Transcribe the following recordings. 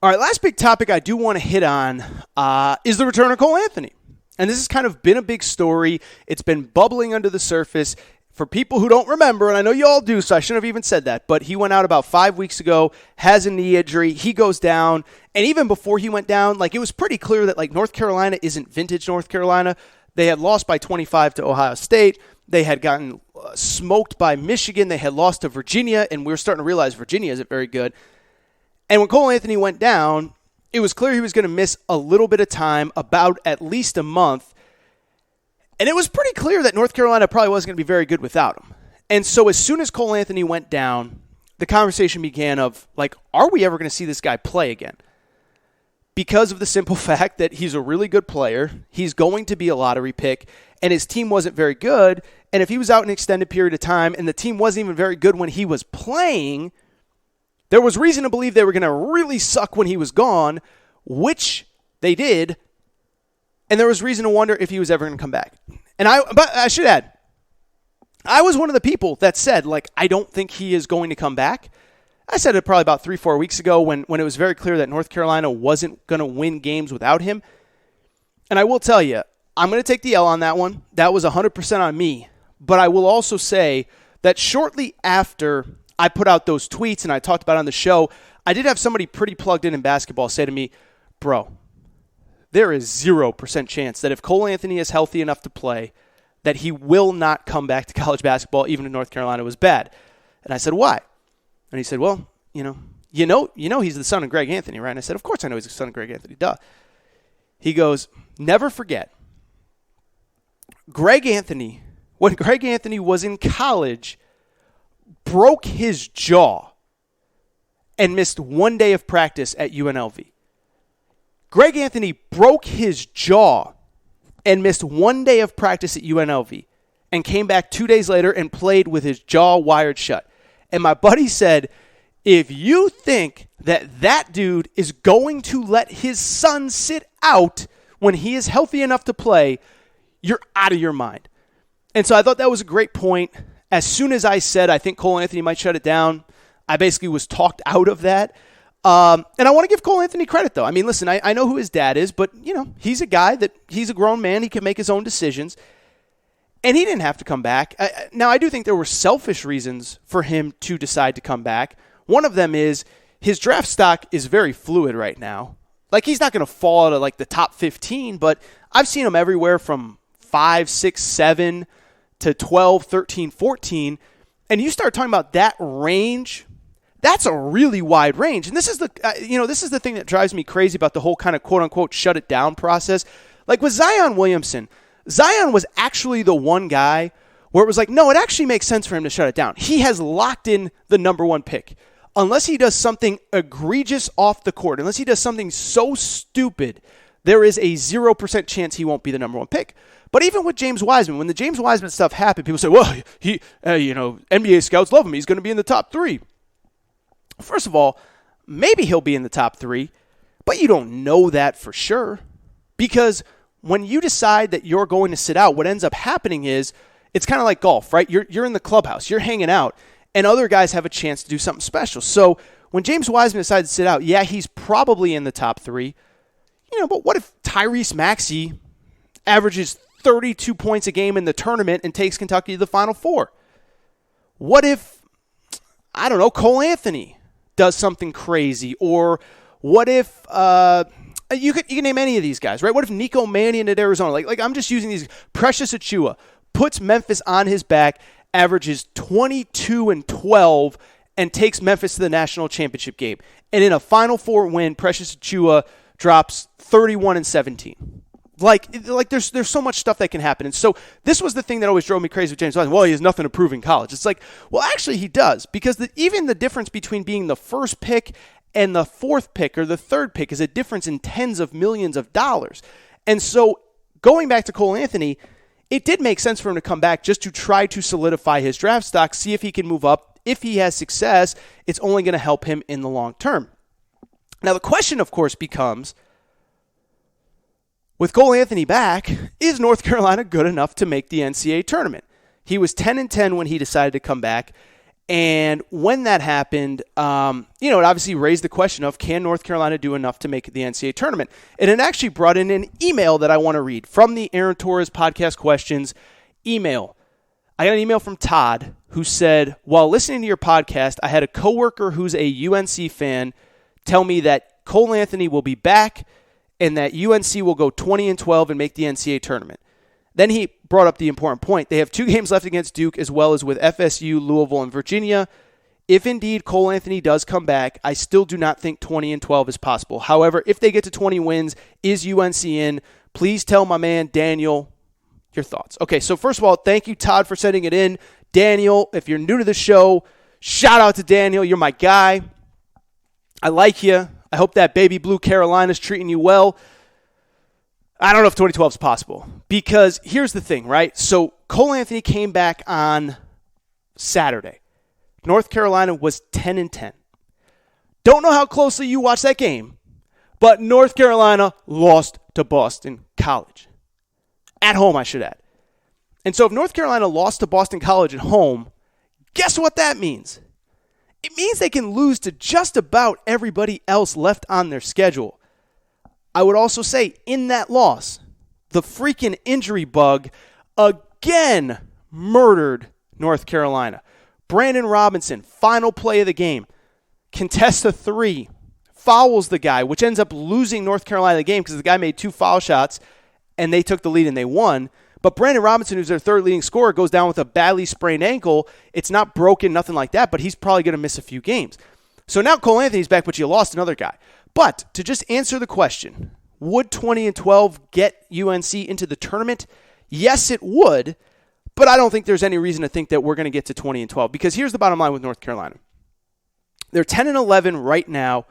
All right, last big topic I do want to hit on is the return of Cole Anthony. And this has kind of been a big story. It's been bubbling under the surface. For people who don't remember, and I know you all do, so I shouldn't have even said that, but he went out about 5 weeks ago, has a knee injury, he goes down, and even before he went down, like it was pretty clear that like North Carolina isn't vintage North Carolina. They had lost by 25 to Ohio State. They had gotten smoked by Michigan. They had lost to Virginia, and we were starting to realize Virginia isn't very good. And when Cole Anthony went down, it was clear he was going to miss a little bit of time, about at least a month. And it was pretty clear that North Carolina probably wasn't going to be very good without him. And so as soon as Cole Anthony went down, the conversation began of, like, are we ever going to see this guy play again? Because of the simple fact that he's a really good player, he's going to be a lottery pick, and his team wasn't very good. And if he was out an extended period of time and the team wasn't even very good when he was playing, there was reason to believe they were going to really suck when he was gone, which they did. And there was reason to wonder if he was ever going to come back. But I should add, I was one of the people that said, like, I don't think he is going to come back. I said it probably about 3-4 weeks ago when it was very clear that North Carolina wasn't going to win games without him. And I will tell you, I'm going to take the L on that one. That was 100% on me. But I will also say that shortly after I put out those tweets and I talked about it on the show, I did have somebody pretty plugged in basketball say to me, bro, there is 0% chance that if Cole Anthony is healthy enough to play, that he will not come back to college basketball even if North Carolina was bad. And I said, why? And he said, well, you know he's the son of Greg Anthony, right? And I said, of course I know he's the son of Greg Anthony, duh. He goes, never forget, when Greg Anthony was in college, broke his jaw and missed 1 day of practice at UNLV. Greg Anthony broke his jaw and missed 1 day of practice at UNLV and came back 2 days later and played with his jaw wired shut. And my buddy said, if you think that dude is going to let his son sit out when he is healthy enough to play, you're out of your mind. And so I thought that was a great point. As soon as I said I think Cole Anthony might shut it down, I basically was talked out of that. And I want to give Cole Anthony credit, though. I mean, listen, I know who his dad is, but, he's a guy he's a grown man. He can make his own decisions. And he didn't have to come back. Now, I do think there were selfish reasons for him to decide to come back. One of them is his draft stock is very fluid right now. Like, he's not going to fall out of, like, the top 15, but I've seen him everywhere from 5, 6, 7 to 12, 13, 14. And you start talking about that range, that's a really wide range. And this is the thing that drives me crazy about the whole kind of quote-unquote shut it down process. Like with Zion Williamson, Zion was actually the one guy where it was like, no, it actually makes sense for him to shut it down. He has locked in the number one pick. Unless he does something egregious off the court, unless he does something so stupid, there is a 0% chance he won't be the number one pick. But even with James Wiseman, when the James Wiseman stuff happened, people say, well, NBA scouts love him. He's going to be in the top 3. First of all, maybe he'll be in the top 3, but you don't know that for sure. Because when you decide that you're going to sit out, what ends up happening is it's kind of like golf, right? You're in the clubhouse, you're hanging out, and other guys have a chance to do something special. So when James Wiseman decided to sit out, yeah, he's probably in the top 3. But what if Tyrese Maxey averages 32 points a game in the tournament and takes Kentucky to the Final Four? What if, I don't know, Cole Anthony does something crazy? Or what if you can name any of these guys, right? What if Nico Mannion at Arizona, like I'm just using these, Precious Achiuwa puts Memphis on his back, averages 22 and 12, and takes Memphis to the national championship game. And in a Final Four win, Precious Achiuwa drops 31 and 17. Like there's so much stuff that can happen. And so this was the thing that always drove me crazy with James Wiseman. Well, he has nothing to prove in college. It's like, well, actually he does, because even the difference between being the first pick and the fourth pick or the third pick is a difference in tens of millions of dollars. And so going back to Cole Anthony, it did make sense for him to come back just to try to solidify his draft stock, see if he can move up. If he has success, it's only going to help him in the long term. Now, the question, of course, becomes, with Cole Anthony back, is North Carolina good enough to make the NCAA tournament? He was 10-10 when he decided to come back, And when that happened, it obviously raised the question of, can North Carolina do enough to make the NCAA tournament? And it actually brought in an email that I want to read from the Aaron Torres Podcast questions email. I got an email from Todd who said, while listening to your podcast, I had a coworker who's a UNC fan tell me that Cole Anthony will be back and that UNC will go 20-12 and make the NCAA tournament. Then he brought up the important point. They have 2 games left against Duke as well as with FSU, Louisville, and Virginia. If indeed Cole Anthony does come back, I still do not think 20-12 is possible. However, if they get to 20 wins, is UNC in? Please tell my man Daniel your thoughts. Okay, so first of all, thank you, Todd, for sending it in. Daniel, if you're new to the show, shout out to Daniel. You're my guy. I like you. I hope that baby blue Carolina's treating you well. I don't know if 2012 is possible because here's the thing, right? So Cole Anthony came back on Saturday. North Carolina was 10-10. Don't know how closely you watched that game, but North Carolina lost to Boston College. At home, I should add. And so if North Carolina lost to Boston College at home, guess what that means? It means they can lose to just about everybody else left on their schedule. I would also say in that loss, the freaking injury bug again murdered North Carolina. Brandon Robinson, final play of the game, contests a 3, fouls the guy, which ends up losing North Carolina the game because the guy made 2 foul shots and they took the lead and they won. But Brandon Robinson, who's their third leading scorer, goes down with a badly sprained ankle. It's not broken, nothing like that, but he's probably going to miss a few games. So now Cole Anthony's back, but you lost another guy. But to just answer the question, would 20-12 get UNC into the tournament? Yes, it would, but I don't think there's any reason to think that we're going to get to 20-12 because here's the bottom line with North Carolina. They're 10-11 right now,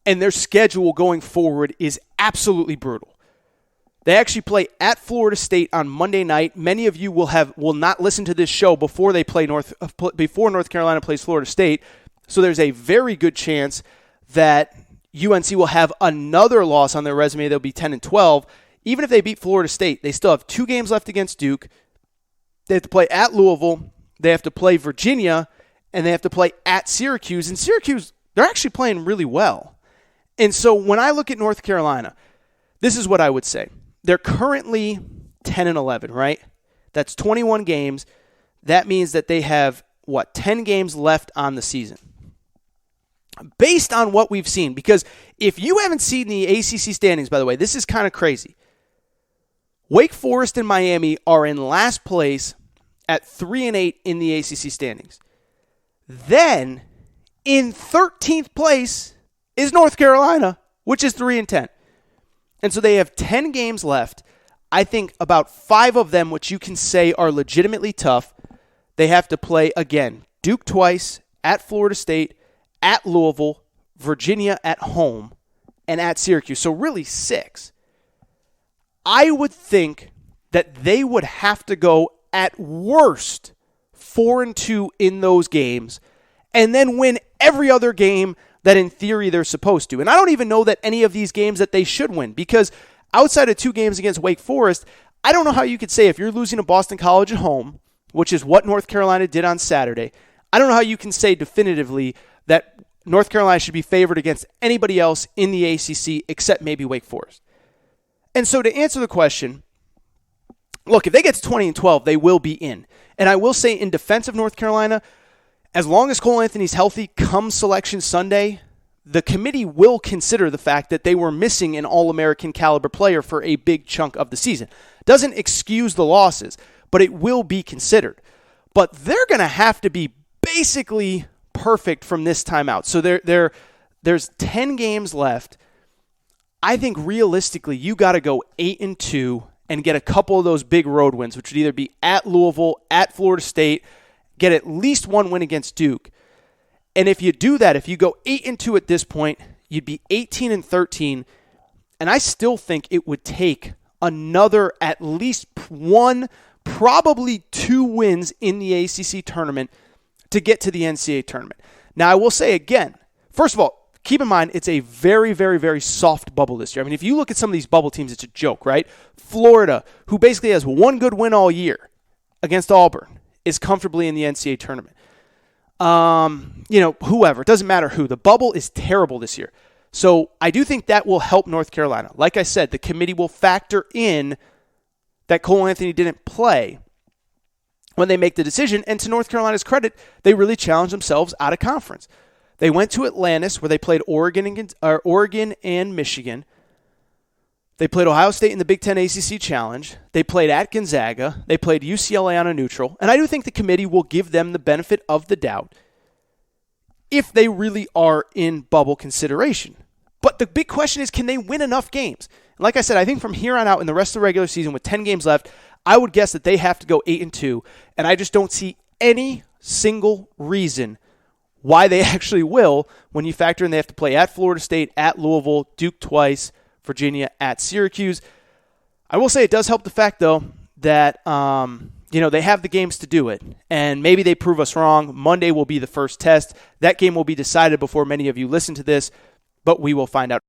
and their schedule going forward is absolutely brutal. They actually play at Florida State on Monday night. Many of you will not listen to this show before before North Carolina plays Florida State. So there's a very good chance that UNC will have another loss on their resume. They'll be 10-12. Even if they beat Florida State, they still have 2 games left against Duke. They have to play at Louisville. They have to play Virginia, and they have to play at Syracuse. And Syracuse, they're actually playing really well. And so when I look at North Carolina, this is what I would say. They're currently 10-11, right? That's 21 games. That means that they have, 10 games left on the season. Based on what we've seen, because if you haven't seen the ACC standings, by the way, this is kind of crazy. Wake Forest and Miami are in last place at 3-8 in the ACC standings. Then, in 13th place is North Carolina, which is 3-10. And so they have 10 games left. I think about 5 of them, which you can say are legitimately tough. They have to play, again, Duke twice, at Florida State, at Louisville, Virginia at home, and at Syracuse. So really 6. I would think that they would have to go at worst 4-2 in those games and then win every other game that in theory they're supposed to. And I don't even know that any of these games that they should win because outside of 2 games against Wake Forest, I don't know how you could say if you're losing to Boston College at home, which is what North Carolina did on Saturday, I don't know how you can say definitively that North Carolina should be favored against anybody else in the ACC except maybe Wake Forest. And so to answer the question, look, if they get to 20-12, they will be in. And I will say in defense of North Carolina, as long as Cole Anthony's healthy come Selection Sunday, the committee will consider the fact that they were missing an All-American caliber player for a big chunk of the season. Doesn't excuse the losses, but it will be considered. But they're going to have to be basically perfect from this time out. So there's 10 games left. I think realistically you got to go 8-2 and get a couple of those big road wins, which would either be at Louisville, at Florida State, get at least 1 win against Duke. And if you do that, if you go 8-2 at this point, you'd be 18-13. And I still think it would take another at least 1, probably 2 wins in the ACC tournament to get to the NCAA tournament. Now, I will say again, first of all, keep in mind it's a very, very, very soft bubble this year. I mean, if you look at some of these bubble teams, it's a joke, right? Florida, who basically has 1 good win all year against Auburn, is comfortably in the NCAA tournament. whoever. It doesn't matter who. The bubble is terrible this year. So I do think that will help North Carolina. Like I said, the committee will factor in that Cole Anthony didn't play when they make the decision. And to North Carolina's credit, they really challenged themselves out of conference. They went to Atlantis where they played Oregon and Michigan. They played Ohio State in the Big Ten ACC Challenge. They played at Gonzaga. They played UCLA on a neutral. And I do think the committee will give them the benefit of the doubt if they really are in bubble consideration. But the big question is, can they win enough games? And like I said, I think from here on out in the rest of the regular season with 10 games left, I would guess that they have to go 8-2. And I just don't see any single reason why they actually will when you factor in they have to play at Florida State, at Louisville, Duke twice, Virginia, at Syracuse. I will say it does help the fact, though, that they have the games to do it. And maybe they prove us wrong. Monday will be the first test. That game will be decided before many of you listen to this, but we will find out.